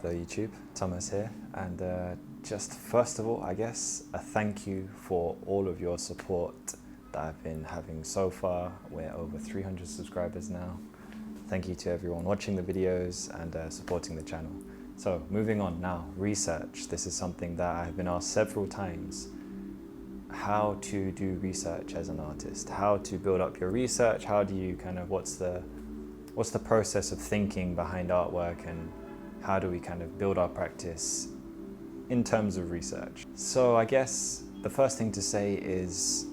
Hello YouTube, Thomas here, and just first of all, I guess, a thank you for all of your support that I've been having so far. We're over 300 subscribers now. Thank you to everyone watching the videos and supporting the channel. So moving on now, research. This is something that I've been asked several times. How to do research as an artist, how to build up your research, how do you what's the process of thinking behind artwork, and how do we kind of build our practice in terms of research? So I guess the first thing to say is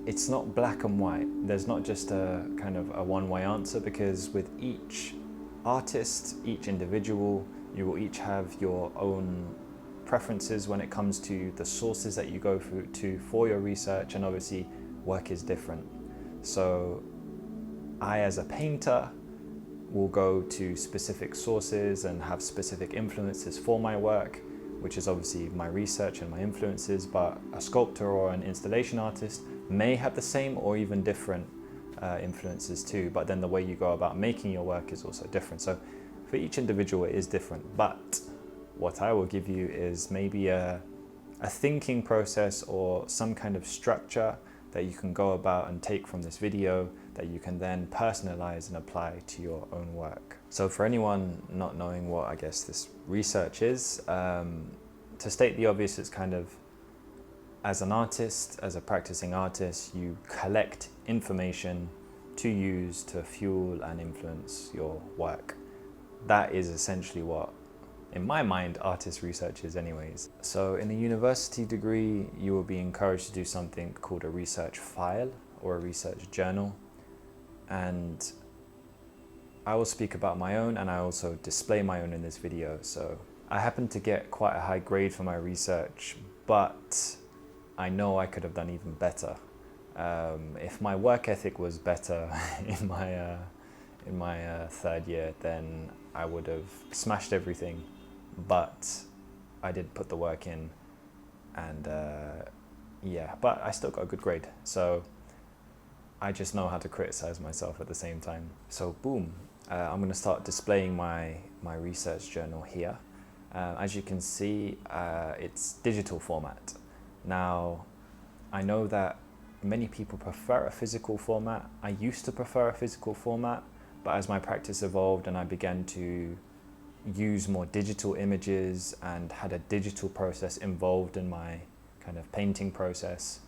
it's not black and white. There's not just a kind of a one-way answer, because with each artist, each individual, you will each have your own preferences when it comes to the sources that you go to for your research, and obviously work is different. So I, as a painter, will go to specific sources and have specific influences for my work, which is obviously my research and my influences, but a sculptor or an installation artist may have the same or even different influences too, but then the way you go about making your work is also different. So for each individual it is different, but what I will give you is maybe a thinking process or some kind of structure that you can go about and take from this video that you can then personalize and apply to your own work. So for anyone not knowing what I guess this research is, to state the obvious, it's kind of, as an artist, as a practicing artist, you collect information to use to fuel and influence your work. That is essentially what, in my mind, artist research is anyways. So in a university degree, you will be encouraged to do something called a research file or a research journal. And I will speak about my own, and I also display my own in this video. So I happened to get quite a high grade for my research, but I know I could have done even better. If my work ethic was better in my third year, then I would have smashed everything. But I did put the work in, and yeah, but I still got a good grade. So I just know how to criticize myself at the same time. So boom, I'm going to start displaying my research journal here. As you can see, it's digital format. Now, I know that many people prefer a physical format. I used to prefer a physical format, but as my practice evolved and I began to use more digital images and had a digital process involved in my kind of painting process,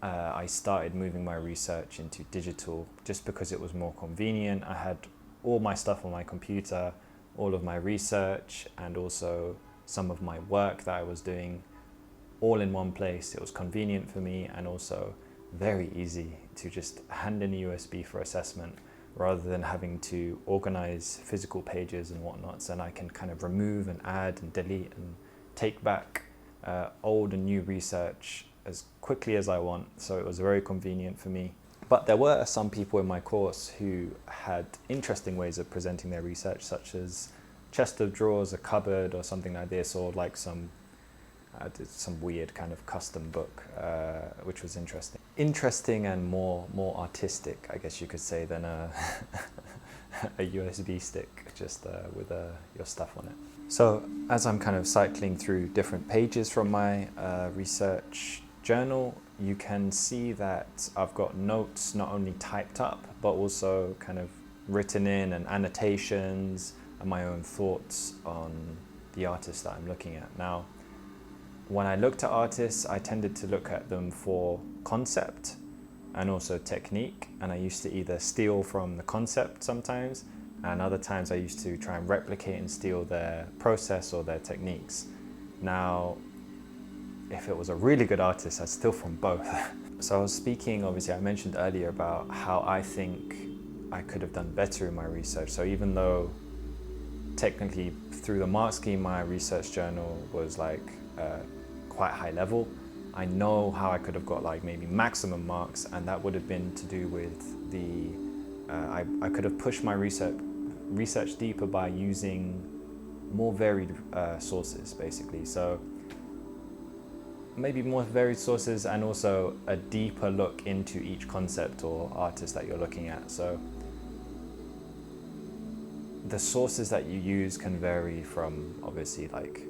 I started moving my research into digital just because it was more convenient. I had all my stuff on my computer, all of my research and also some of my work that I was doing all in one place. It was convenient for me and also very easy to just hand in a USB for assessment, rather than having to organize physical pages and whatnot. And I can kind of remove and add and delete and take back old and new research as quickly as I want. So it was very convenient for me. But there were some people in my course who had interesting ways of presenting their research, such as chest of drawers, a cupboard or something like this, or like some weird kind of custom book, which was interesting and more artistic, I guess you could say, than a USB stick just with your stuff on it. So as I'm kind of cycling through different pages from my research journal, you can see that I've got notes not only typed up but also kind of written in, and annotations and my own thoughts on the artist that I'm looking at. Now, when I looked at artists, I tended to look at them for concept and also technique, and I used to either steal from the concept sometimes, and other times I used to try and replicate and steal their process or their techniques. Now, if it was a really good artist, I'd steal from both. So I was speaking, obviously I mentioned earlier about how I think I could have done better in my research. So even though technically through the mark scheme, my research journal was like quite high level, I know how I could have got like maybe maximum marks, and that would have been to do with the I could have pushed my research deeper by using more varied sources, basically. So maybe more varied sources and also a deeper look into each concept or artist that you're looking at. So the sources that you use can vary from obviously like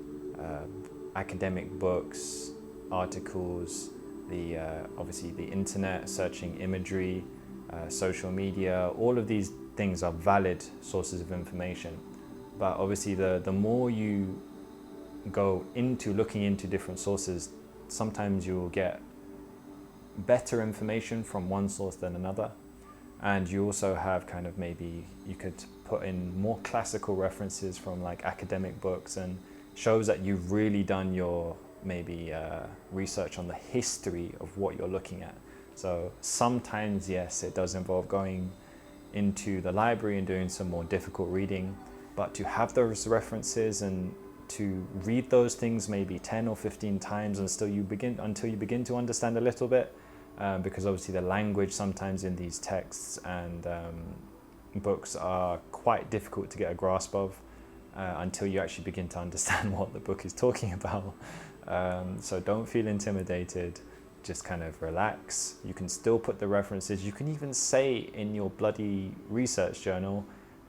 academic books, articles, obviously the internet, searching imagery, social media. All of these things are valid sources of information, but obviously the more you go into looking into different sources, sometimes you will get better information from one source than another. And you also have kind of, maybe you could put in more classical references from like academic books, and shows that you've really done your maybe research on the history of what you're looking at. So sometimes, yes, it does involve going into the library and doing some more difficult reading, but to have those references and to read those things maybe 10 or 15 times until you begin to understand a little bit, because obviously the language sometimes in these texts and books are quite difficult to get a grasp of until you actually begin to understand what the book is talking about. So don't feel intimidated, just kind of relax. You can still put the references. You can even say in your bloody research journal,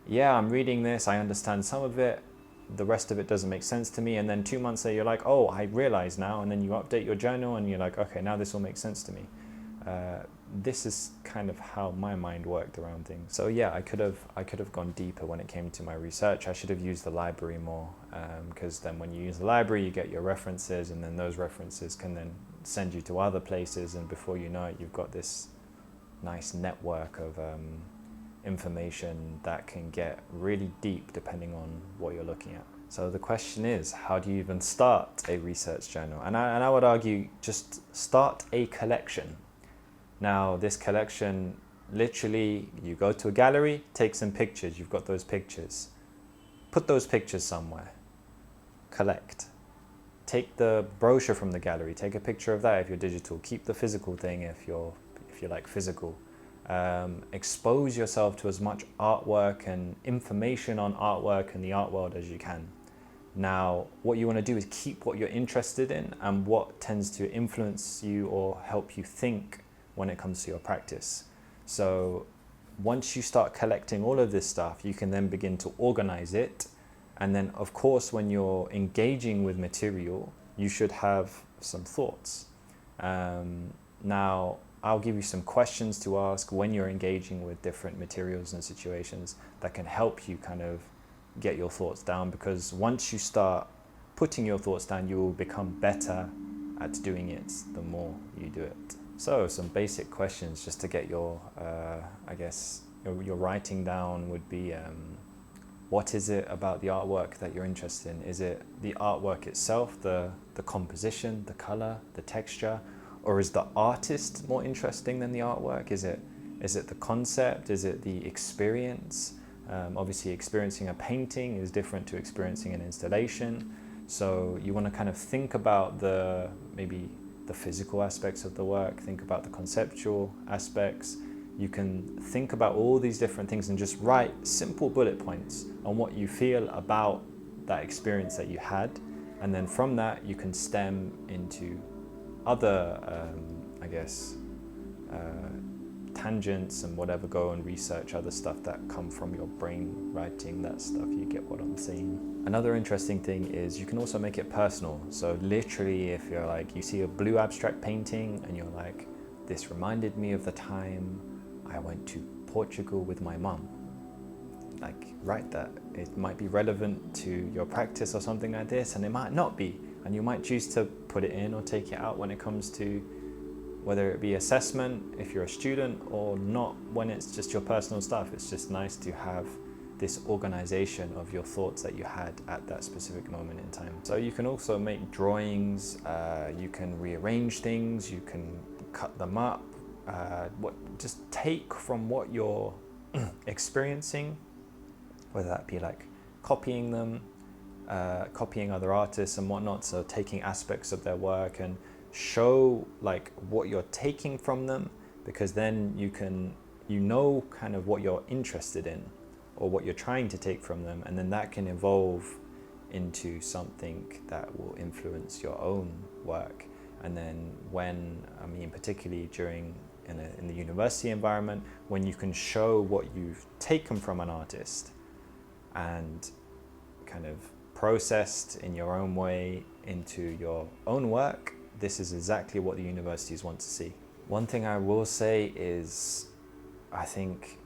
yeah, I'm reading this, I understand some of it, the rest of it doesn't make sense to me. And then 2 months later, you're like, oh, I realize now. And then you update your journal and you're like, okay, now this all makes sense to me. This is kind of how my mind worked around things. So yeah, I could have gone deeper when it came to my research. I should have used the library more, because then when you use the library, you get your references, and then those references can then send you to other places, and before you know it, you've got this nice network of information that can get really deep depending on what you're looking at. So the question is, how do you even start a research journal? And I would argue, just start a collection. Now, this collection, literally, you go to a gallery, take some pictures, you've got those pictures. Put those pictures somewhere. Collect. Take the brochure from the gallery, take a picture of that if you're digital. Keep the physical thing if you like physical. Expose yourself to as much artwork and information on artwork in the art world as you can. Now, what you want to do is keep what you're interested in and what tends to influence you or help you think when it comes to your practice. So once you start collecting all of this stuff, you can then begin to organize it. And then, of course, when you're engaging with material, you should have some thoughts. Now, I'll give you some questions to ask when you're engaging with different materials and situations that can help you kind of get your thoughts down, because once you start putting your thoughts down, you will become better at doing it the more you do it. So some basic questions just to get your, your writing down would be, what is it about the artwork that you're interested in? Is it the artwork itself, the composition, the color, the texture? Or is the artist more interesting than the artwork? Is it the concept? Is it the experience? Obviously, experiencing a painting is different to experiencing an installation. So you want to kind of think about maybe the physical aspects of the work, think about the conceptual aspects. You can think about all these different things and just write simple bullet points on what you feel about that experience that you had. And then from that, you can stem into other, tangents and whatever, go and research other stuff that come from your brain writing that stuff. You get what I'm saying. Another interesting thing is you can also make it personal. So literally, if you're like, you see a blue abstract painting and you're like, this reminded me of the time I went to Portugal with my mum. Like, write that. It might be relevant to your practice or something like this, and it might not be. And you might choose to put it in or take it out when it comes to whether it be assessment, if you're a student, or not when it's just your personal stuff. It's just nice to have this organization of your thoughts that you had at that specific moment in time. So you can also make drawings, you can rearrange things, you can cut them up, just take from what you're experiencing, whether that be like copying them, copying other artists and whatnot, so taking aspects of their work and show like what you're taking from them, because then you know kind of what you're interested in or what you're trying to take from them, and then that can evolve into something that will influence your own work. And then particularly during in the university environment, when you can show what you've taken from an artist, and kind of processed in your own way into your own work, this is exactly what the universities want to see. One thing I will say is I think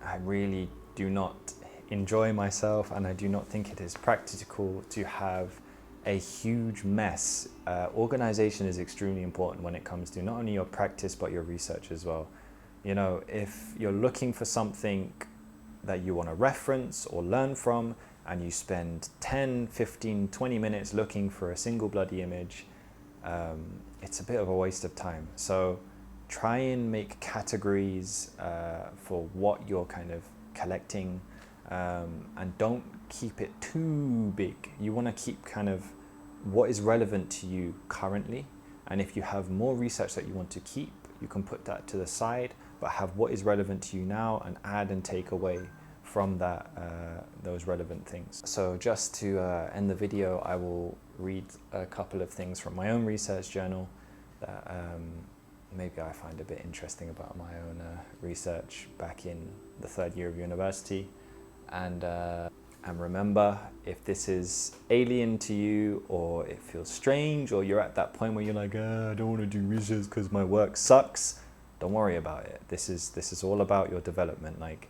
I really do not enjoy myself, and I do not think it is practical to have a huge mess. Organization is extremely important when it comes to not only your practice but your research as well. You know, if you're looking for something that you want to reference or learn from, and you spend 10, 15, 20 minutes looking for a single bloody image, it's a bit of a waste of time. So try and make categories for what you're kind of collecting, and don't keep it too big. You want to keep kind of what is relevant to you currently, and if you have more research that you want to keep, you can put that to the side, but have what is relevant to you now and add and take away from that those relevant things. So just to end the video, I will read a couple of things from my own research journal that maybe I find a bit interesting about my own research back in the 3rd year of university. And remember, if this is alien to you, or it feels strange, or you're at that point where you're like, I don't want to do research because my work sucks, don't worry about it. This is all about your development. Like,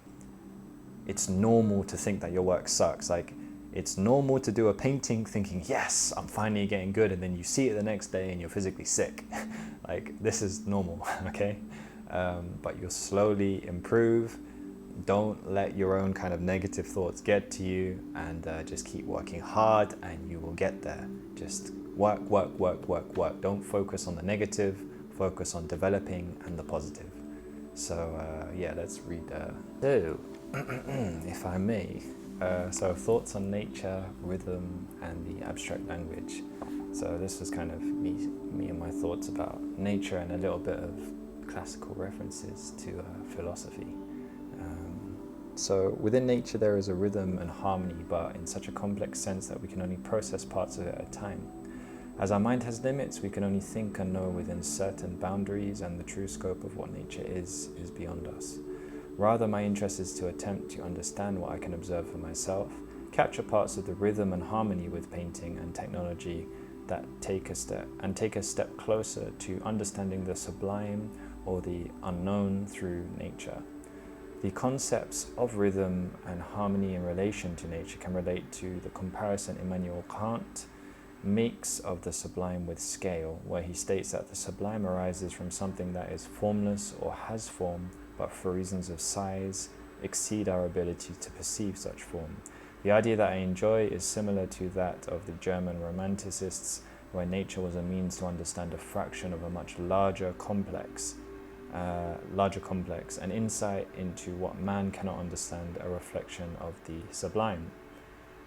it's normal to think that your work sucks. Like, it's normal to do a painting thinking, yes, I'm finally getting good, and then you see it the next day and you're physically sick. Like, this is normal, okay? But you'll slowly improve. Don't let your own kind of negative thoughts get to you, and just keep working hard and you will get there. Just work, work, work, work, work. Don't focus on the negative, focus on developing and the positive. So yeah, let's read. So, if I may, so thoughts on nature, rhythm, and the abstract language. So this was kind of me and my thoughts about nature, and a little bit of classical references to philosophy. So within nature there is a rhythm and harmony, but in such a complex sense that we can only process parts of it at a time. As our mind has limits, we can only think and know within certain boundaries, and the true scope of what nature is beyond us. Rather, my interest is to attempt to understand what I can observe for myself, capture parts of the rhythm and harmony with painting and technology that take a step closer to understanding the sublime or the unknown through nature. The concepts of rhythm and harmony in relation to nature can relate to the comparison Immanuel Kant makes of the sublime with scale, where he states that the sublime arises from something that is formless or has form, but for reasons of size exceed our ability to perceive such form. The idea that I enjoy is similar to that of the German Romanticists, where nature was a means to understand a fraction of a much larger complex, an insight into what man cannot understand, a reflection of the sublime.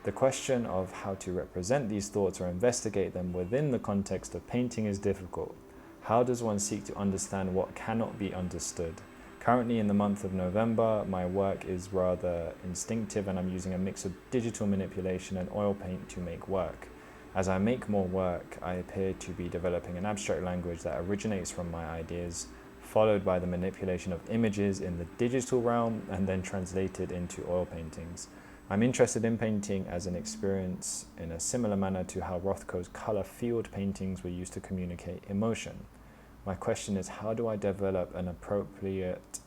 The question of how to represent these thoughts or investigate them within the context of painting is difficult. How does one seek to understand what cannot be understood? Currently, in the month of November, my work is rather instinctive, and I'm using a mix of digital manipulation and oil paint to make work. As I make more work, I appear to be developing an abstract language that originates from my ideas, followed by the manipulation of images in the digital realm and then translated into oil paintings. I'm interested in painting as an experience in a similar manner to how Rothko's color field paintings were used to communicate emotion. My question is, how do I develop an appropriate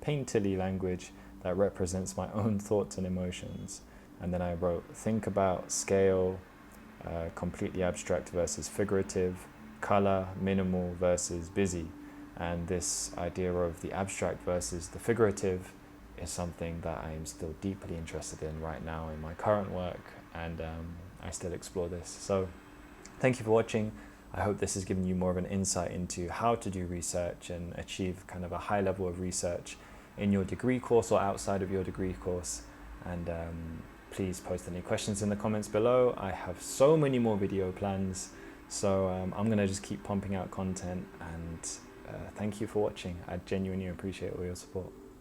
painterly language that represents my own thoughts and emotions? And then I wrote, think about scale, completely abstract versus figurative, color, minimal versus busy. And this idea of the abstract versus the figurative is something that I am still deeply interested in right now in my current work, and I still explore this. So thank you for watching. I hope this has given you more of an insight into how to do research and achieve kind of a high level of research in your degree course or outside of your degree course. And please post any questions in the comments below. I have so many more video plans, so I'm gonna just keep pumping out content, and thank you for watching. I genuinely appreciate all your support.